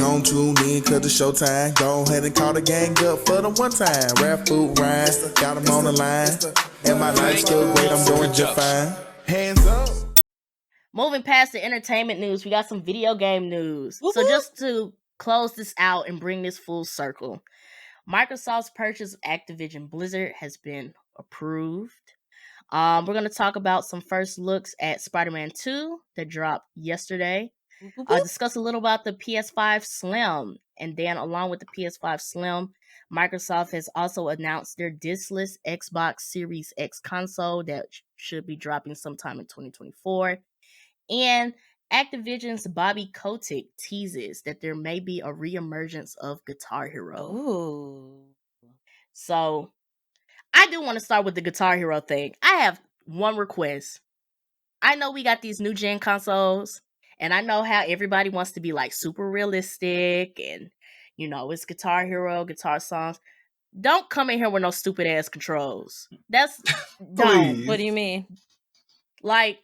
gon' tune in cause it's showtime. Go ahead and call the gang up for the one time. Rap food rhyme, got them on the line. And my life's still great, I'm doing just fine. Hands up. Moving past the entertainment news, we got some video game news. Woo-hoo. So just to close this out and bring this full circle, Microsoft's purchase of Activision Blizzard has been approved. We're going to talk about some first looks at Spider-Man 2 that dropped yesterday. Discuss a little about the PS5 Slim. And then along with the PS5 Slim, Microsoft has also announced their diskless Xbox Series X console that should be dropping sometime in 2024. And Activision's Bobby Kotick teases that there may be a reemergence of Guitar Hero. Ooh. So I do want to start with the Guitar Hero thing. I have one request. I know we got these new gen consoles, and I know how everybody wants to be like super realistic and, you know, it's Guitar Hero, guitar songs. Don't come in here with no stupid ass controls. That's dumb. What do you mean? Like,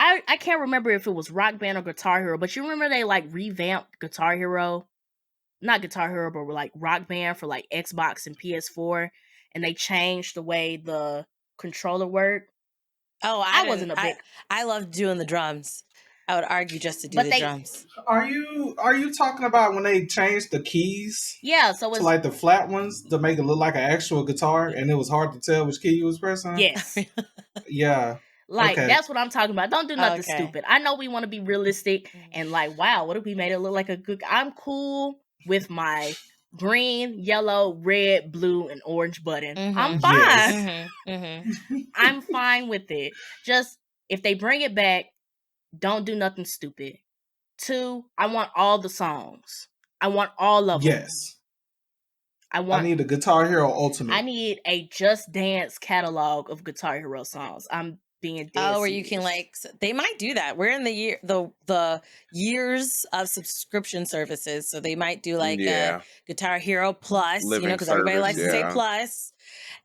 I can't remember if it was Rock Band or Guitar Hero, but you remember they like revamped Guitar Hero? Not Guitar Hero, but like Rock Band for like Xbox and PS4. And they changed the way the controller worked. Oh, I wasn't a big. I loved doing the drums. I would argue just to do the drums. Are you talking about when they changed the keys? Yeah, so it's to like the flat ones to make it look like an actual guitar, and it was hard to tell which key you was pressing. Yes. Yeah. Like, okay. That's what I'm talking about. Don't do nothing stupid. I know we want to be realistic and like, wow, what if we made it look like a good... I'm cool with my green, yellow, red, blue, and orange button. Mm-hmm. I'm fine. Yes. Mm-hmm. I'm fine with it. Just, if they bring it back, don't do nothing stupid. 2, I want all the songs. I want all of them. Yes. I need a Guitar Hero Ultimate. I need a Just Dance catalog of Guitar Hero songs. I'm being dead where serious. you can like, they might do that. We're in the years of subscription services, so they might do like a Guitar Hero Plus, Living because everybody likes to say yeah. Plus.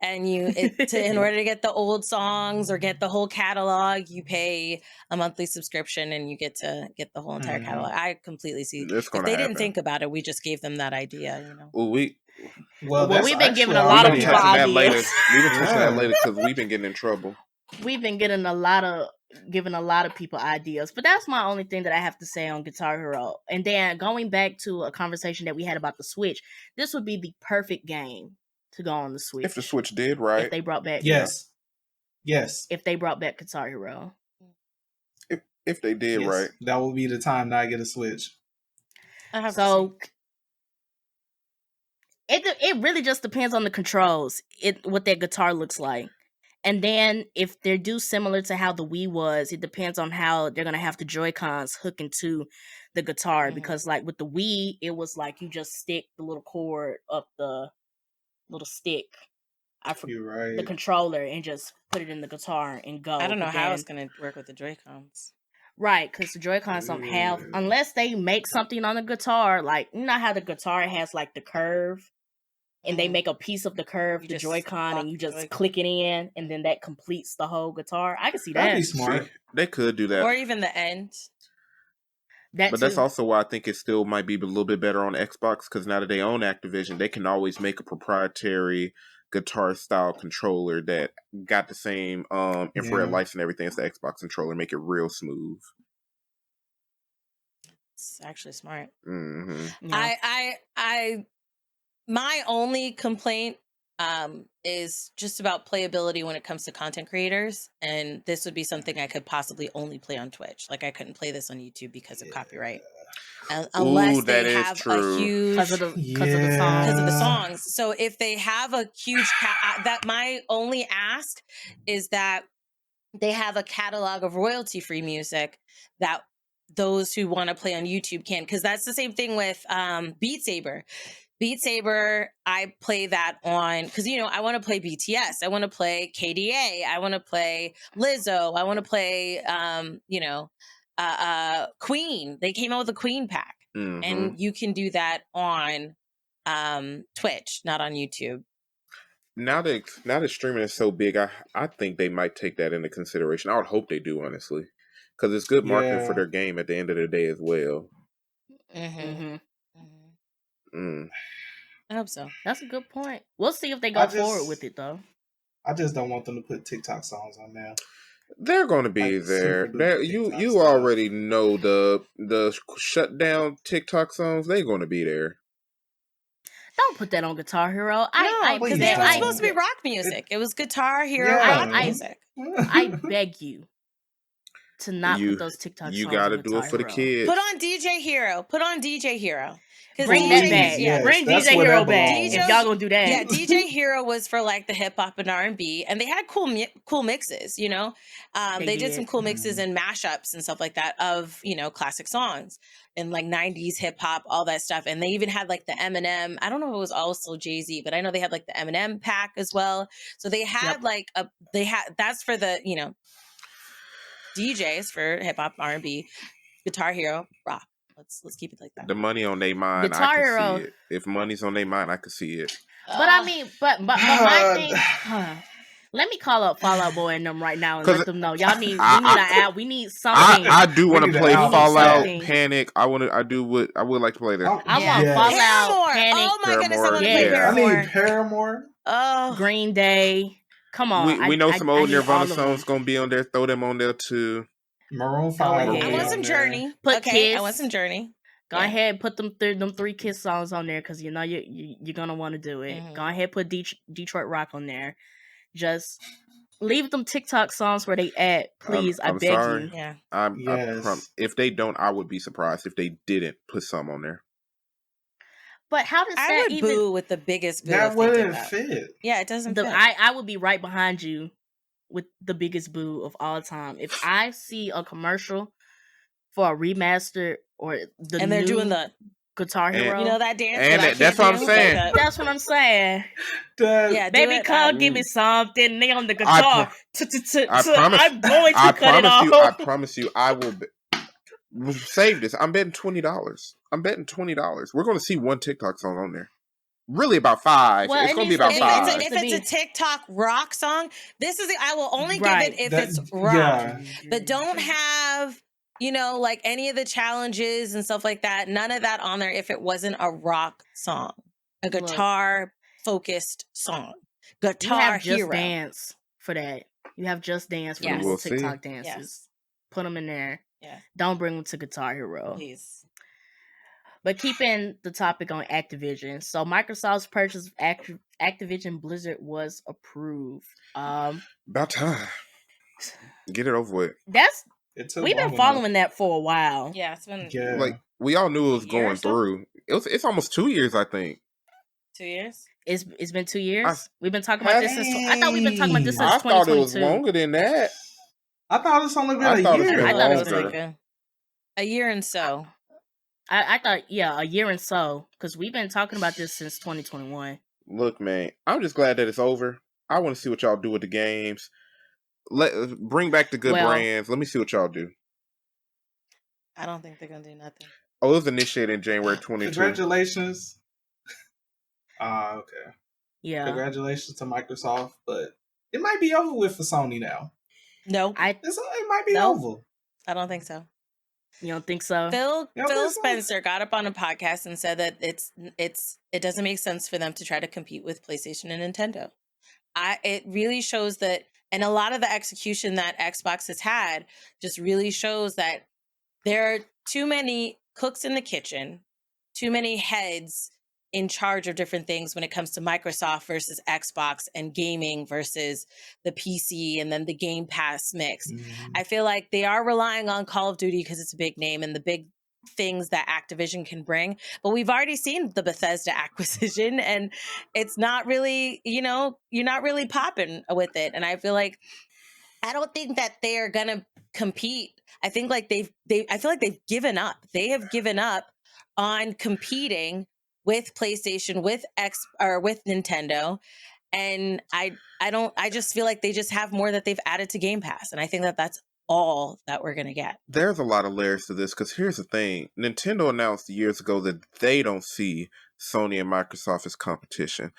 And in order to get the old songs or get the whole catalog, you pay a monthly subscription and you get to get the whole entire catalog. I completely see. If they didn't think about it, we just gave them that idea. Well, we've been giving a lot of people ideas. We've been touching that later because we've been getting in trouble. We've been giving a lot of people ideas, but that's my only thing that I have to say on Guitar Hero. And then going back to a conversation that we had about the Switch, this would be the perfect game to go on the Switch. If the Switch did right, if they brought back, yes, if they brought back Guitar Hero, if they did right, that will be the time that I get a Switch. So it really just depends on the controls, what that guitar looks like. And then if they're similar to how the Wii was, it depends on how they're going to have the Joy-Cons hook into the guitar. Mm-hmm. Because like with the Wii, it was like you just stick the little cord up the little stick. You're right. The controller and just put it in the guitar and go. I don't know how it's going to work with the Joy-Cons. Right, because the Joy-Cons don't have, unless they make something on the guitar, like, you know how the guitar has like the curve? And they make a piece of the curve, the Joy-Con, and you just click it in, and then that completes the whole guitar. I can see that. That'd be smart. They could do that. Or even the end. That's also why I think it still might be a little bit better on Xbox, because now that they own Activision, they can always make a proprietary guitar-style controller that got the same infrared lights and everything as the Xbox controller, make it real smooth. It's actually smart. Mm-hmm. Yeah. My only complaint is just about playability when it comes to content creators. And this would be something I could possibly only play on Twitch. Like I couldn't play this on YouTube because of copyright. Unless they have a huge... Because of the songs. So if they have a huge... that my only ask is that they have a catalog of royalty-free music that those who want to play on YouTube can. Because that's the same thing with Beat Saber. Beat Saber, I play that on, because, I want to play BTS. I want to play KDA. I want to play Lizzo. I want to play, Queen. They came out with a Queen pack. Mm-hmm. And you can do that on Twitch, not on YouTube. Now that streaming is so big, I think they might take that into consideration. I would hope they do, honestly. Because it's good marketing for their game at the end of the day as well. Mm-hmm. I hope so. That's a good point. We'll see if they go forward with it, though. I just don't want them to put TikTok songs on there. They're going to be there. You already know the shut down TikTok songs. They're going to be there. Don't put that on Guitar Hero. Because it was supposed to be rock music. It was Guitar Hero rock music. I beg you to not put those TikTok songs on. You got to do it for the kids. Put on DJ Hero. Bring that back. Yes, bring DJ Hero back. If y'all gonna do that. Yeah, DJ Hero was for like the hip hop and R&B, and they had cool mixes. You know, they did some cool mixes and mashups and stuff like that of classic songs and like 90s hip hop, all that stuff. And they even had like the Eminem. I don't know if it was also Jay-Z, but I know they had like the Eminem pack as well. So they had that's for the DJs for hip hop, R&B, Guitar Hero, rock. Let's keep it like that. The money on their mind, Guitar I can Hero. see it. If money's on their mind, I can see it. But I mean, but my thing. Let me call up Fall Out Boy and them right now and let them know y'all need. We need something. I do want to play Fallout Panic. I would like to play that. I want Fallout Panic. Oh my goodness, I want to play Paramore. I need Paramore. Oh, Green Day. Come on. We know some old Nirvana songs gonna be on there. Throw them on there too. Maroon 5. I want some Journey. Kiss. I want some Journey. Go ahead, put them 3 Kiss songs on there because you're gonna want to do it. Go ahead, put Detroit Rock on there. Just leave them TikTok songs where they at, please. I beg you. Yeah. If they don't, I would be surprised if they didn't put some on there. But how does that I would even boo with the biggest boo? That wouldn't fit. Yeah, it doesn't fit. I would be right behind you with the biggest boo of all time. If I see a commercial for a remaster or they're doing the Guitar Hero, that dance, and that's what I'm saying. That's what I'm saying. Yeah, baby, come give me something. They on the guitar. I promise. I'm going to cut it off. I promise you, I will. Save this. I'm betting $20. We're going to see one TikTok song on there. Really about 5. It's going to be about 5. If it's a TikTok rock song, I will only give it if it's rock. Yeah. But don't have, like any of the challenges and stuff like that. None of that on there if it wasn't a rock song. A guitar-focused song. Guitar Hero. Just Dance for that. You have Just Dance for those TikTok dances. Yes. Put them in there. Yeah. Don't bring them to Guitar Hero. Please. But keeping the topic on Activision. So Microsoft's purchase of Activision Blizzard was approved. About time. Get it over with. We've been following that for a while. Yeah, it's been like we all knew it was going through. It's almost 2 years, I think. 2 years? It's been 2 years. We've been talking about this since. I thought we've been talking about this since 2022. I thought it was longer than that. I thought it's only been a year. I thought it was like a year and so. I thought, a year and so, because we've been talking about this since 2021. Look, man, I'm just glad that it's over. I want to see what y'all do with the games. Bring back the good brands. Let me see what y'all do. I don't think they're gonna do nothing. Oh, it was initiated in January 22. Congratulations. Okay. Yeah. Congratulations to Microsoft, but it might be over with for Sony now. No, it might be over. I don't think so. You don't think so? Phil Spencer got up on a podcast and said that it doesn't make sense for them to try to compete with PlayStation and Nintendo. It really shows that, and a lot of the execution that Xbox has had just really shows that there are too many cooks in the kitchen, too many heads in charge of different things when it comes to Microsoft versus Xbox and gaming versus the PC and then the Game Pass mix. Mm-hmm. I feel like they are relying on Call of Duty because it's a big name and the big things that Activision can bring. But we've already seen the Bethesda acquisition and it's not really, you're not really popping with it. And I feel like, I don't think that they are going to compete. I think like I feel like they've given up. They have given up on competing with PlayStation, with Nintendo. And I just feel like they just have more that they've added to Game Pass. And I think that that's all that we're going to get. There's a lot of layers to this because here's the thing. Nintendo announced years ago that they don't see Sony and Microsoft as competition.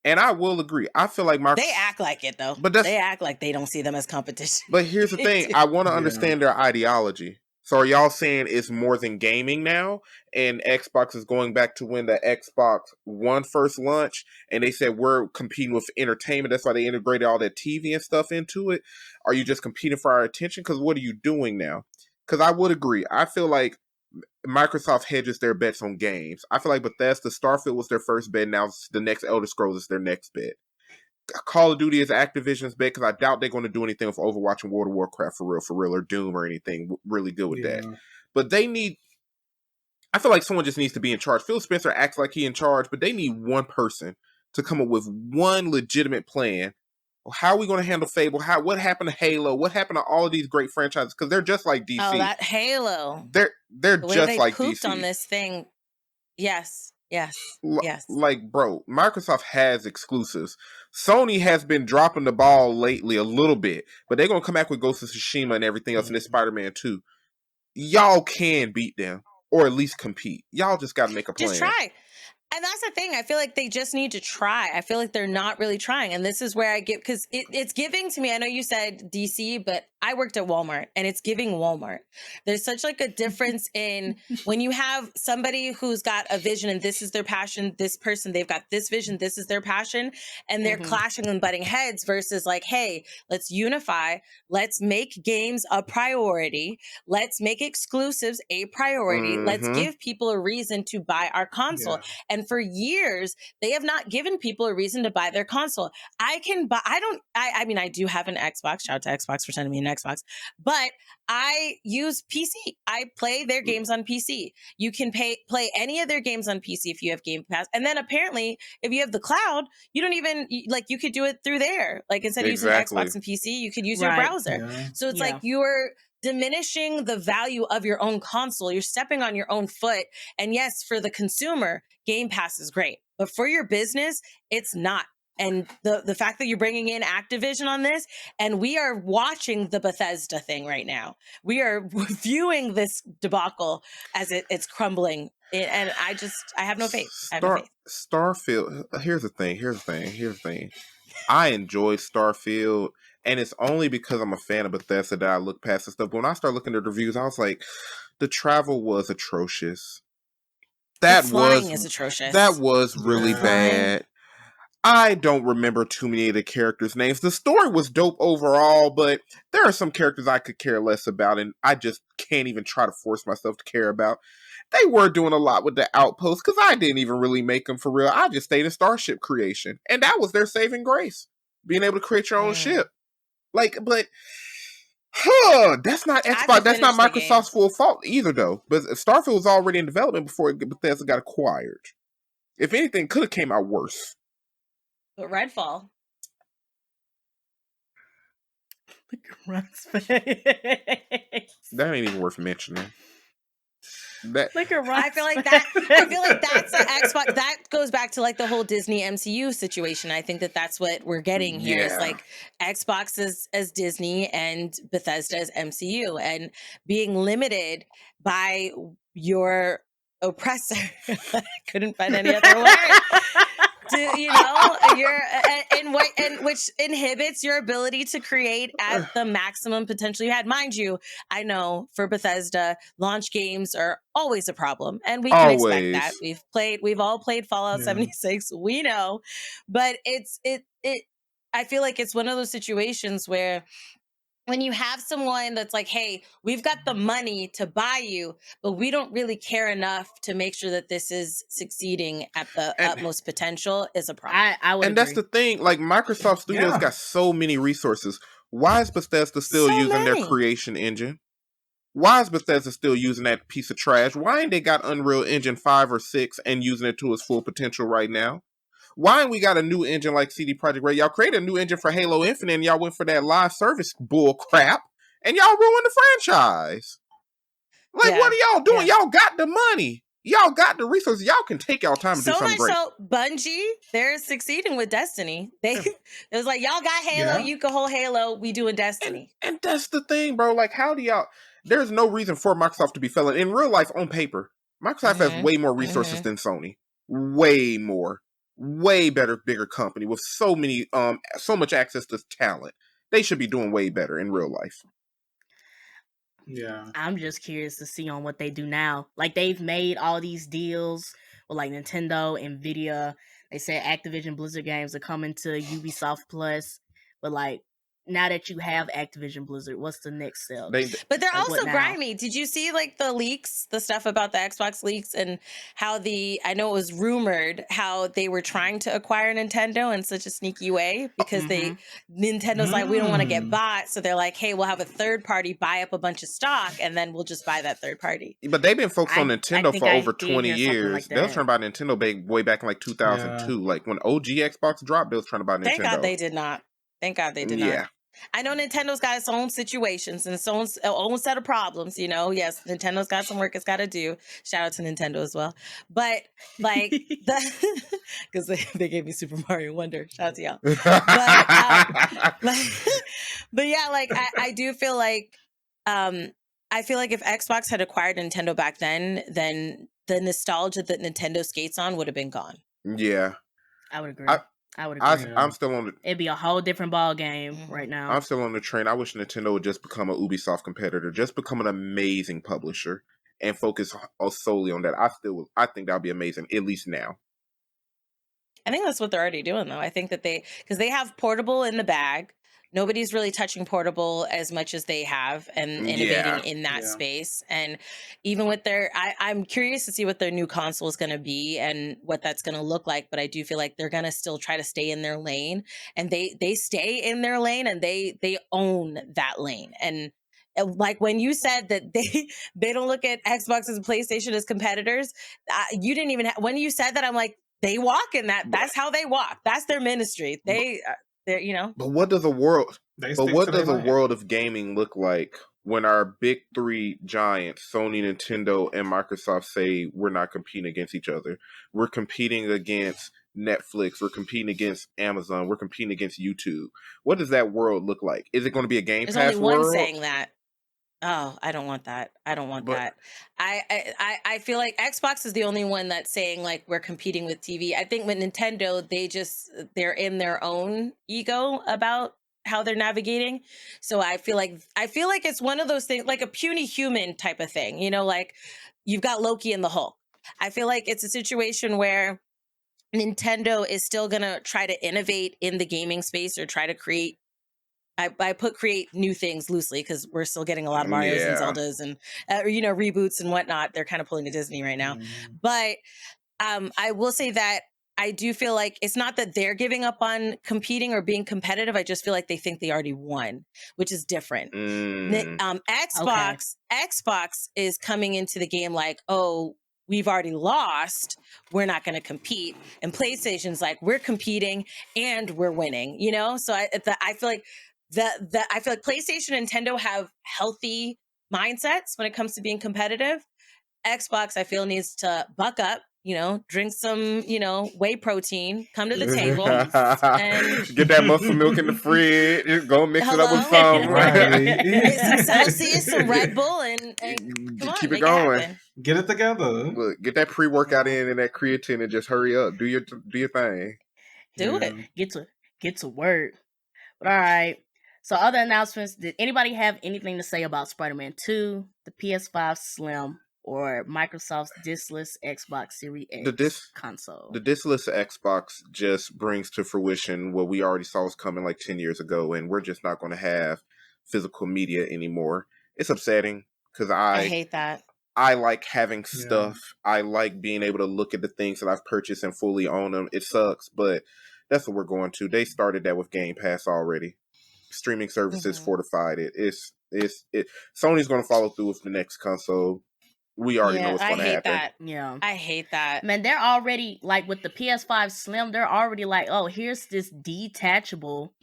And I will agree. I feel like they act like it though. They act like they don't see them as competition. But here's the thing. I want to understand their ideology. So are y'all saying it's more than gaming now, and Xbox is going back to when the Xbox One first launched, and they said we're competing with entertainment, that's why they integrated all that TV and stuff into it? Are you just competing for our attention? Because what are you doing now? Because I would agree. I feel like Microsoft hedges their bets on games. I feel like Bethesda, Starfield was their first bet, now the next Elder Scrolls is their next bet. Call of Duty is Activision's bet, because I doubt they're going to do anything with Overwatch and World of Warcraft for real, or Doom or anything really good with that. But they need, I feel like someone just needs to be in charge. Phil Spencer acts like he's in charge, but they need one person to come up with one legitimate plan. How are we going to handle Fable? What happened to Halo? What happened to all of these great franchises? Because they're just like DC. Oh, that Halo. They're the just way like they pooped DC. on this thing. Yes. Like, bro, Microsoft has exclusives. Sony has been dropping the ball lately a little bit, but they're going to come back with Ghost of Tsushima and everything else in this Spider-Man 2. Y'all can beat them, or at least compete. Y'all just got to make a plan. Just try. And that's the thing. I feel like they just need to try. I feel like they're not really trying. And this is where I get, because it's giving to me. I know you said DC, but I worked at Walmart, and it's giving Walmart. There's such like a difference in when you have somebody who's got a vision and this is their passion, this person, they've got this vision, this is their passion, and they're clashing and butting heads versus like, hey, let's unify. Let's make games a priority. Let's make exclusives a priority. Let's give people a reason to buy our console. And for years, they have not given people a reason to buy their console. I mean, I do have an Xbox. Shout out to Xbox for sending me an Xbox. But I use PC. I play their games on PC. You can play any of their games on PC if you have Game Pass. And then apparently, if you have the cloud, you don't even, like, you could do it through there. Like, instead of using Xbox and PC, you could use your browser. So it's like you're diminishing the value of your own console. You're stepping on your own foot. And yes, for the consumer, Game Pass is great. But for your business, it's not. And the fact that you're bringing in Activision on this, and we are watching the Bethesda thing right now. We are viewing this debacle as it's crumbling. And I have no faith. Starfield, here's the thing. I enjoyed Starfield, and it's only because I'm a fan of Bethesda that I look past the stuff. But when I started looking at the reviews, I was like, the travel was atrocious. The flying is atrocious. That was really bad. I don't remember too many of the characters' names. The story was dope overall, but there are some characters I could care less about, and I just can't even try to force myself to care about. They were doing a lot with the Outpost, because I didn't even really make them for real. I just stayed in Starship creation, and that was their saving grace, being able to create your own ship. Like, but that's not Xbox. That's not Microsoft's full fault either, though. But Starfield was already in development before Bethesda got acquired. If anything, could have came out worse. But Redfall. Look at Ron's face. That ain't even worth mentioning. Look at Ron's I feel like that's the Xbox. That goes back to like the whole Disney MCU situation. I think that's what we're getting here. Is like Xbox as Disney and Bethesda as MCU, and being limited by your oppressor. I couldn't find any other word. Which inhibits your ability to create at the maximum potential you had. Mind you, I know for Bethesda, launch games are always a problem, and we can expect that. We've all played Fallout 76. We know, but I feel like it's one of those situations where, when you have someone that's like, hey, we've got the money to buy you, but we don't really care enough to make sure that this is succeeding at the utmost potential, is a problem. I would agree. That's the thing. Like, Microsoft Studios got so many resources. Why is Bethesda still using their creation engine? Why is Bethesda still using that piece of trash? Why ain't they got Unreal Engine 5 or 6 and using it to its full potential right now? Why ain't we got a new engine like CD Projekt Red? Y'all created a new engine for Halo Infinite, and y'all went for that live service bull crap, and y'all ruined the franchise. Like, what are y'all doing? Y'all got the money. Y'all got the resources. Y'all can take y'all time to do something great. So Bungie, they're succeeding with Destiny. It was like, y'all got Halo, you can hold Halo, we doing Destiny. And that's the thing, bro. Like, how do y'all... There's no reason for Microsoft to be failing. In real life, on paper, Microsoft has way more resources than Sony. Way more. Way better, bigger company with so much access to talent. They should be doing way better in real life. Yeah. I'm just curious to see on what they do now. Like, they've made all these deals with like Nintendo, Nvidia. They said Activision Blizzard games are coming to Ubisoft Plus, but like, now that you have Activision Blizzard, what's the next step? But they're like, also grimy. Did you see like the leaks, the stuff about the Xbox leaks, and how I know it was rumored how they were trying to acquire Nintendo in such a sneaky way because Nintendo's like, we don't want to get bought. So they're like, hey, we'll have a third party buy up a bunch of stock and then we'll just buy that third party. But they've been focused on Nintendo for over 20 years. Like they was trying to buy Nintendo way back in like 2002. Yeah. Like when OG Xbox dropped, they was trying to buy Nintendo. Thank God they did not. Thank God they did not. Yeah. I know Nintendo's got its own situations and its own set of problems, you know. Yes, Nintendo's got some work it's got to do. Shout out to Nintendo as well. But like, because they gave me Super Mario Wonder. Shout out to y'all. But yeah, like I do feel like, I feel like if Xbox had acquired Nintendo back then the nostalgia that Nintendo skates on would have been gone. Yeah, I would agree. I'm still on the. It'd be a whole different ball game right now. I'm still on the train. I wish Nintendo would just become an Ubisoft competitor, just become an amazing publisher, and focus solely on that. I think that'd be amazing, at least now. I think that's what they're already doing, though. I think that because they have Portable in the bag. Nobody's really touching Portable as much as they have and innovating in that space. And even with I'm curious to see what their new console is going to be and what that's going to look like. But I do feel like they're going to still try to stay in their lane, and they stay in their lane and they own that lane. And like when you said that they don't look at Xbox and PlayStation as competitors, you didn't even when you said that, I'm like, they walk in that. That's how they walk. That's their ministry. They're, you know. But what does a world of gaming look like when our big three giants, Sony, Nintendo, and Microsoft, say we're not competing against each other? We're competing against Netflix. We're competing against Amazon. We're competing against YouTube. What does that world look like? Is it going to be a Game Pass world? There's only one saying that. Oh, I don't want that. That. I feel like Xbox is the only one that's saying like we're competing with TV. I think with Nintendo, they're in their own ego about how they're navigating. So I feel like it's one of those things, like a puny human type of thing. You know, like you've got Loki and the Hulk. I feel like it's a situation where Nintendo is still gonna try to innovate in the gaming space or try to create. I put create new things loosely because we're still getting a lot of Marios and Zeldas and reboots and whatnot. They're kind of pulling to Disney right now. But I will say that I do feel like it's not that they're giving up on competing or being competitive. I just feel like they think they already won, which is different. Xbox is coming into the game like, oh, we've already lost. We're not going to compete. And PlayStation's like, we're competing and we're winning. You know, so I feel like. I feel like PlayStation and Nintendo have healthy mindsets when it comes to being competitive. Xbox, I feel, needs to buck up, drink some, whey protein, come to the table, and get that muscle milk in the fridge. Just go mix it up with some, get some Celsius, some Red Bull, and come on, keep it going. Get it together. Look, get that pre-workout in and that creatine, and just hurry up. Do your thing. Do it. Get to work. But all right. So other announcements, did anybody have anything to say about Spider-Man 2, the PS5 Slim, or Microsoft's diskless Xbox Series X console? The diskless Xbox just brings to fruition what we already saw was coming like 10 years ago, and we're just not going to have physical media anymore. It's upsetting because I hate that. I like having stuff. I like being able to look at the things that I've purchased and fully own them. It sucks, but that's what we're going to. They started that with Game Pass already. Streaming services fortified it. Sony's going to follow through with the next console. We already know what's going to happen. I hate that. Man, they're already like with the PS5 Slim. They're already like, oh, here's this detachable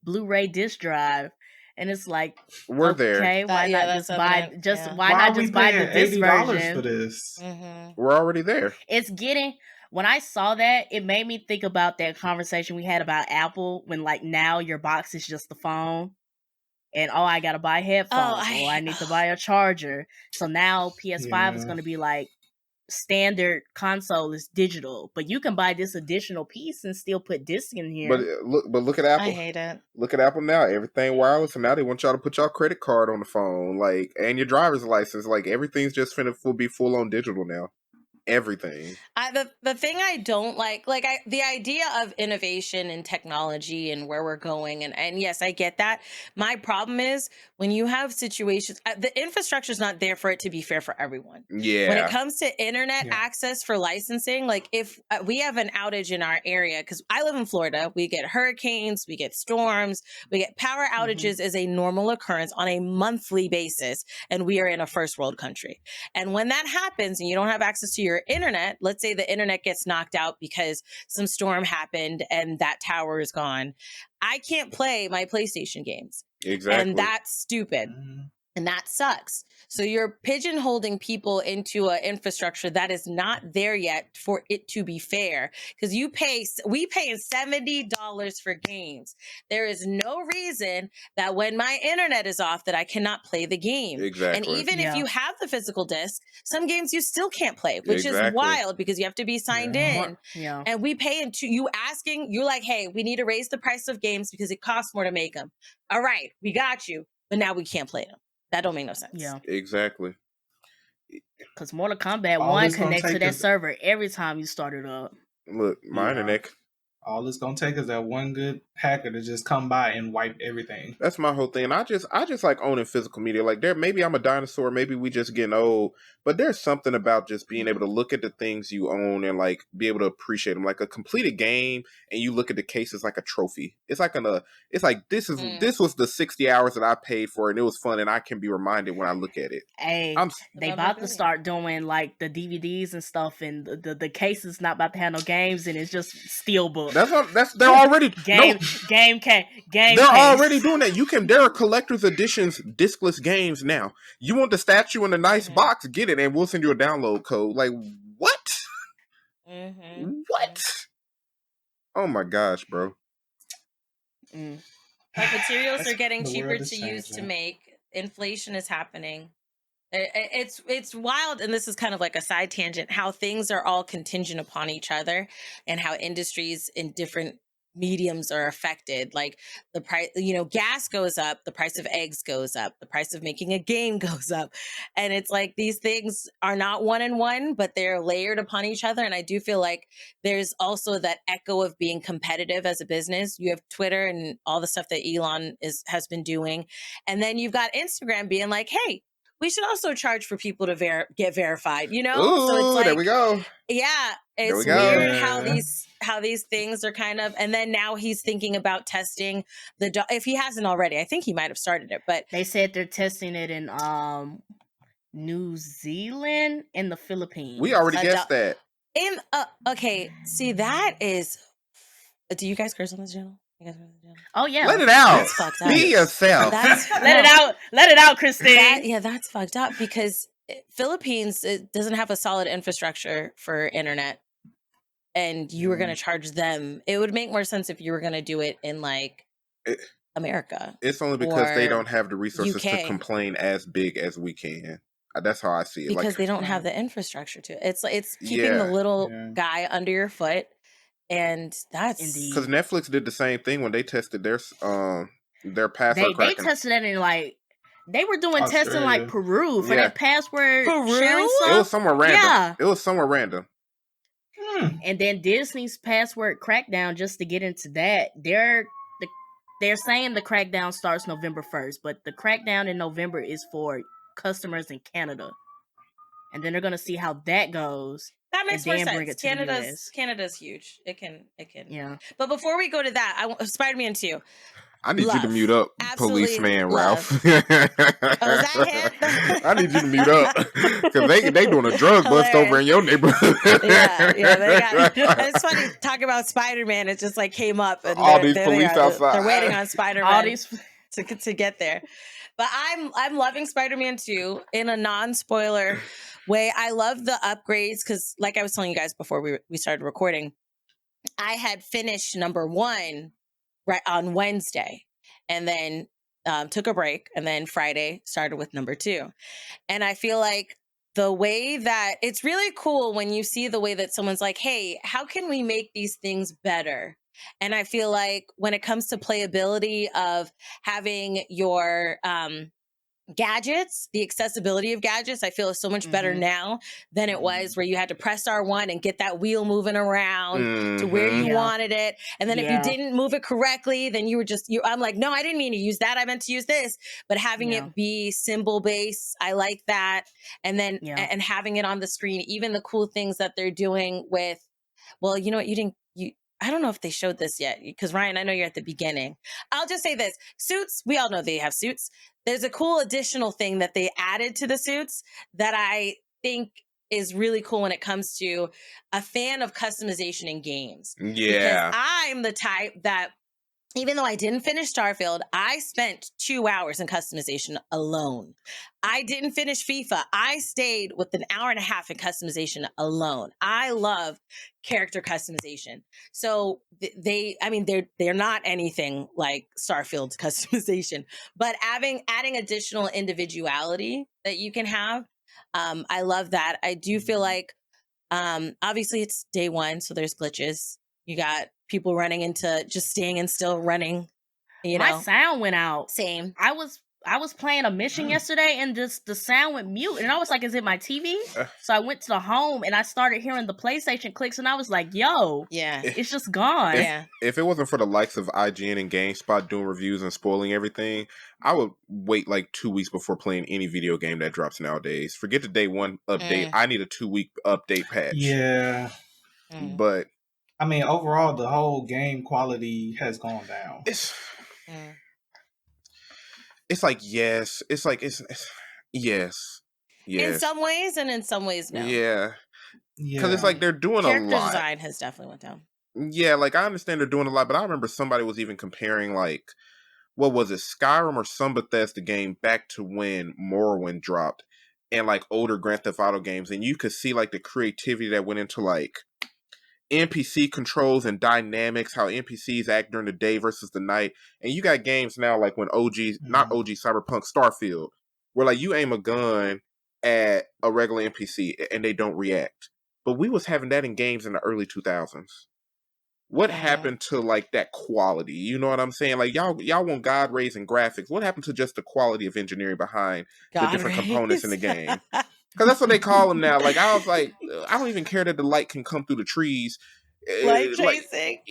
Blu-ray disc drive, and it's like, we're there. Okay, why not just buy the disc version for this? We're already there. It's getting. When I saw that, it made me think about that conversation we had about Apple when, like, now your box is just the phone. And, I got to buy headphones. I need to buy a charger. So now PS5 is going to be like standard console is digital, but you can buy this additional piece and still put disc in here. But look at Apple. I hate it. Look at Apple now. Everything wireless, and now they want y'all to put y'all credit card on the phone, like, and your driver's license. Like, everything's just finna be full on digital now. Everything. The thing I don't like the idea of innovation and technology and where we're going, and yes, I get that. My problem is when you have situations, the infrastructure is not there for it to be fair for everyone. Yeah. When it comes to internet access for licensing, like if we have an outage in our area, because I live in Florida, we get hurricanes, we get storms, we get power outages is a normal occurrence on a monthly basis, and we are in a first world country. And when that happens and you don't have access to your internet, let's say the internet gets knocked out because some storm happened and that tower is gone, I can't play my PlayStation games. Exactly. And that's stupid. And that sucks. So you're pigeonholing people into an infrastructure that is not there yet for it to be fair. Because we pay $70 for games. There is no reason that when my internet is off that I cannot play the game. Exactly. And even if you have the physical disc, some games you still can't play, which is wild because you have to be signed in. Yeah. And we pay into you asking, you're like, hey, we need to raise the price of games because it costs more to make them. All right, we got you. But now we can't play them. That don't make no sense. Yeah. Exactly. Because Mortal Kombat 1 connects to that server every time you start it up. Look, my internet. All it's gonna take is that one good hacker to just come by and wipe everything. That's my whole thing. I just like owning physical media. Like, maybe I'm a dinosaur, maybe we just getting old, but there's something about just being able to look at the things you own and like be able to appreciate them. Like a completed game, and you look at the case as like a trophy. It's like this was the 60 hours that I paid for, and it was fun, and I can be reminded when I look at it. Hey, they about to start doing like the DVDs and stuff, and the case is not about to have no games, and it's just steelbook. They're already game. They're already doing that. There are collector's editions discless games now. You want the statue in a nice box, get it, and we'll send you a download code. Like, what? What? Oh my gosh, bro. Like, materials are getting cheaper to use to make. Inflation is happening. It's wild, and this is kind of like a side tangent, how things are all contingent upon each other and how industries in different mediums are affected. Like the price, gas goes up, the price of eggs goes up, the price of making a game goes up. And it's like these things are not one in one, but they're layered upon each other. And I do feel like there's also that echo of being competitive as a business. You have Twitter and all the stuff that Elon has been doing. And then you've got Instagram being like, hey, we should also charge for people to get verified, Ooh, so it's like, there we go. Yeah, it's weird how these things are kind of, and then now he's thinking about testing if he hasn't already. I think he might have started it, but they said they're testing it in New Zealand and the Philippines. We already guessed that. Okay, see, that is. Do you guys curse on this channel? Oh yeah, let it out. That's fucked up. Be yourself. Let it out, Christine. That's fucked up because Philippines doesn't have a solid infrastructure for internet, and you were going to charge them. It would make more sense if you were going to do it in like America. It's only because they don't have the resources to complain as big as we can. That's how I see it. Because they don't have the infrastructure to it. It's keeping the little guy under your foot. And that's because Netflix did the same thing when they tested their password. They tested it in like they were doing testing like Peru for that password sharing stuff. It was somewhere random. Yeah. It was somewhere random. And then Disney's password crackdown, just to get into that, they're saying the crackdown starts November 1st, but the crackdown in November is for customers in Canada, and then they're gonna see how that goes. That makes more sense. Canada's huge. It can. Yeah. But before we go to that, Spider-Man 2. I need you to mute up, policeman Ralph. Oh, is that him? I need you to mute up because they doing a drug bust over in your neighborhood. It's funny talking about Spider-Man. It just like came up, and all these police outside. They're waiting on Spider-Man to get there. But I'm loving Spider-Man 2 in a non-spoiler way. I love the upgrades because, like I was telling you guys before we started recording, I had finished number 1 right on Wednesday, and then took a break, and then Friday started with number 2. And I feel like the way that it's really cool when you see the way that someone's like, hey, how can we make these things better? And I feel like when it comes to playability of having your gadgets, the accessibility of gadgets, I feel is so much better now than it was where you had to press R1 and get that wheel moving around to where you wanted it. And then if you didn't move it correctly, then you were just, I'm like, no, I didn't mean to use that. I meant to use this. But having it be symbol based, I like that. And then, and having it on the screen, even the cool things that they're doing with, well, you know what, I don't know if they showed this yet, because Ryan, I know you're at the beginning. I'll just say this. Suits, we all know they have suits. There's a cool additional thing that they added to the suits that I think is really cool when it comes to a fan of customization in games. Yeah. Because I'm the type that, even though I didn't finish Starfield, I spent 2 hours in customization alone. I didn't finish FIFA. I stayed with an hour and a half in customization alone. I love character customization. So they're not anything like Starfield's customization, but adding additional individuality that you can have. I love that. I do feel like, obviously it's day one, so there's glitches. You got people running into just staying and still running. My sound went out. Same. I was playing a mission yesterday and just the sound went mute and I was like, is it my TV? So I went to the home and I started hearing the PlayStation clicks and I was like, yo, it's just gone. If it wasn't for the likes of IGN and GameSpot doing reviews and spoiling everything, I would wait like 2 weeks before playing any video game that drops nowadays. Forget the day one update. I need a 2-week update patch. Yeah. But I mean, overall, the whole game quality has gone down. It's like, yes. It's like, it's yes. In some ways, and in some ways, no. Yeah. Because it's like they're doing Character a lot. design has definitely went down. Yeah, like I understand they're doing a lot, but I remember somebody was even comparing like, what was it, Skyrim or some Bethesda game back to when Morrowind dropped and like older Grand Theft Auto games. And you could see like the creativity that went into like NPC controls and dynamics, how NPCs act during the day versus the night. And you got games now like when not OG Cyberpunk, Starfield, where like you aim a gun at a regular NPC and they don't react. But we was having that in games in the early 2000s. What happened to like that quality? You know what I'm saying? Like y'all want God raising graphics. What happened to just the quality of engineering behind the different components in the game? Because that's what they call them now. Like I was like, I don't even care that the light can come through the trees. Light tracing.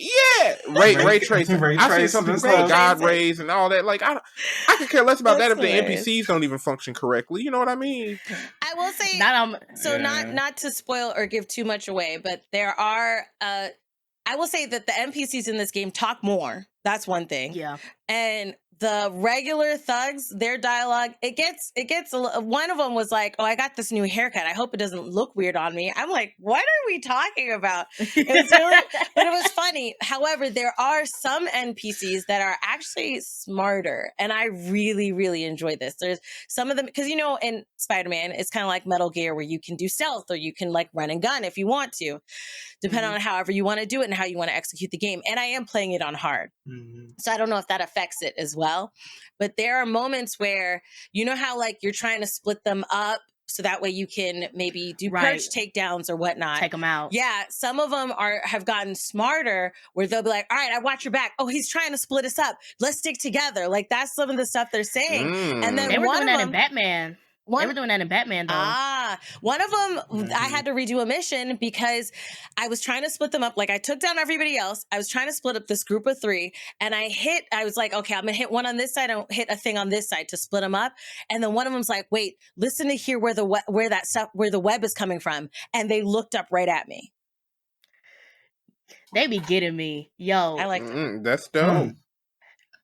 Ray tracing. I've seen some people call God rays and all that. Like I could care less about that if the NPCs don't even function correctly. You know what I mean? I will say not to spoil or give too much away, but there are I will say that the NPCs in this game talk more. That's one thing. Yeah. And the regular thugs, their dialogue, it gets one of them was like, oh, I got this new haircut. I hope it doesn't look weird on me. I'm like, what are we talking about? It was really, but it was funny. However, there are some NPCs that are actually smarter. And I really, really enjoy this. There's some of them, because in Spider-Man, it's kind of like Metal Gear where you can do stealth or you can like run and gun if you want to, depending on however you want to do it and how you want to execute the game. And I am playing it on hard. So I don't know if that affects it as well. But there are moments where, you know how like you're trying to split them up so that way you can maybe do perch takedowns or whatnot. Take them out. Yeah. Some of them have gotten smarter where they'll be like, all right, I watch your back. Oh, he's trying to split us up. Let's stick together. Like that's some of the stuff they're saying. And then they were doing that in Batman. They were doing that in Batman, though. One of them, I had to redo a mission because I was trying to split them up. Like, I took down everybody else. I was trying to split up this group of 3. And I was like, okay, I'm going to hit one on this side. I'll hit a thing on this side to split them up. And then one of them's like, wait, listen to hear where the web is coming from. And they looked up right at me. They be getting me. Yo. I like that's dope.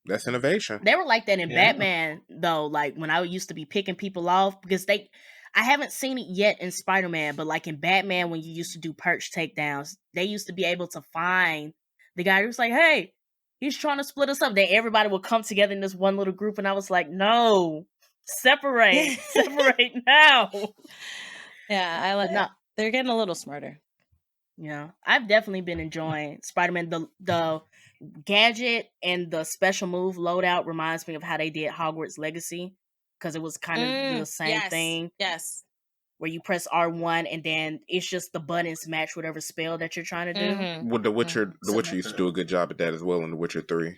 That's innovation. They were like that in Batman, though. Like when I used to be picking people off, because I haven't seen it yet in Spider-Man, but like in Batman, when you used to do perch takedowns, they used to be able to find the guy who was like, hey, he's trying to split us up. Everybody would come together in this one little group, and I was like, no, separate now. Yeah, I like that. They're getting a little smarter. Yeah, I've definitely been enjoying Spider-Man. The gadget and the special move loadout reminds me of how they did Hogwarts Legacy, because it was kind of the same thing. Yes. where you press R1 and then it's just the buttons match whatever spell that you're trying to do. Well, The Witcher used to do a good job at that as well in The Witcher 3.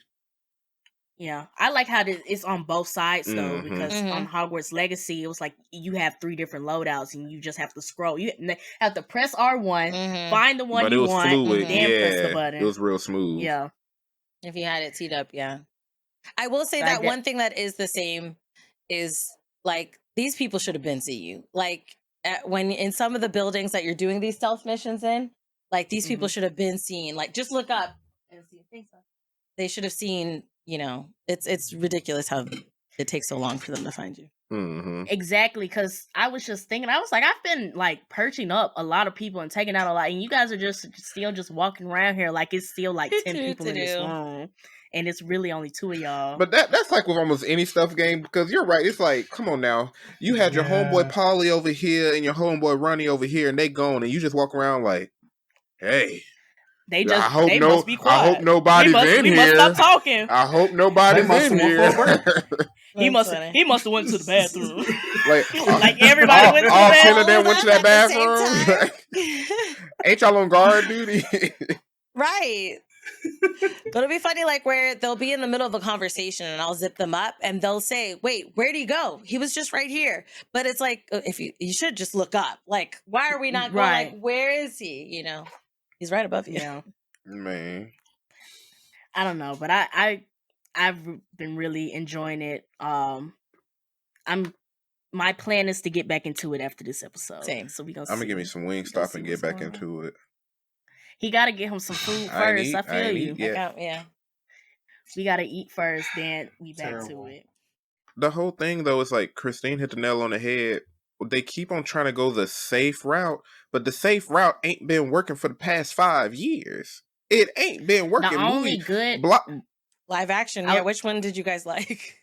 Yeah, I like how it's on both sides though, because on Hogwarts Legacy, it was like you have 3 different loadouts and you just have to scroll. You have to press R1, find the one you want, fluid. then press the button. It was real smooth. Yeah. If you had it teed up, yeah. I will say that one thing that is the same is like these people should have been see you. Like when in some of the buildings that you're doing these stealth missions in, like these people should have been seen. Like just look up and see things. They should have seen. You know, it's ridiculous how it takes so long for them to find you. Exactly, because I was just thinking, I was like, I've been like perching up a lot of people and taking out a lot, and you guys are just still just walking around here like it's still like 10 people in this room, and it's really only 2 of y'all. But that's like with almost any stuff game, because you're right. It's like, come on now, you had your homeboy Polly over here and your homeboy Ronnie over here, and they gone, and you just walk around like, hey. Must be quiet. I hope nobody's in here. We must stop talking. I hope nobody's in here. He must have went to the bathroom. like everybody went to the bathroom. All 10 bathroom. of them went to that bathroom. Ain't y'all on guard duty? Right. But it'll be funny, like where they'll be in the middle of a conversation and I'll zip them up and they'll say, wait, where'd he go? He was just right here. But it's like, if you should just look up. Like, why are we not going? Like, where is he? You know? He's right above you. Yeah. Man. I don't know, but I've been really enjoying it. My plan is to get back into it after this episode. Same. So I'm gonna give me some Wingstop and get back into it. He gotta get him some food first. I feel you. Yeah. We gotta eat first, then we back to it. The whole thing though is like Christine hit the nail on the head. They keep on trying to go the safe route, but the safe route ain't been working for the past 5 years. It ain't been working. The only good live action. Yeah, which one did you guys like?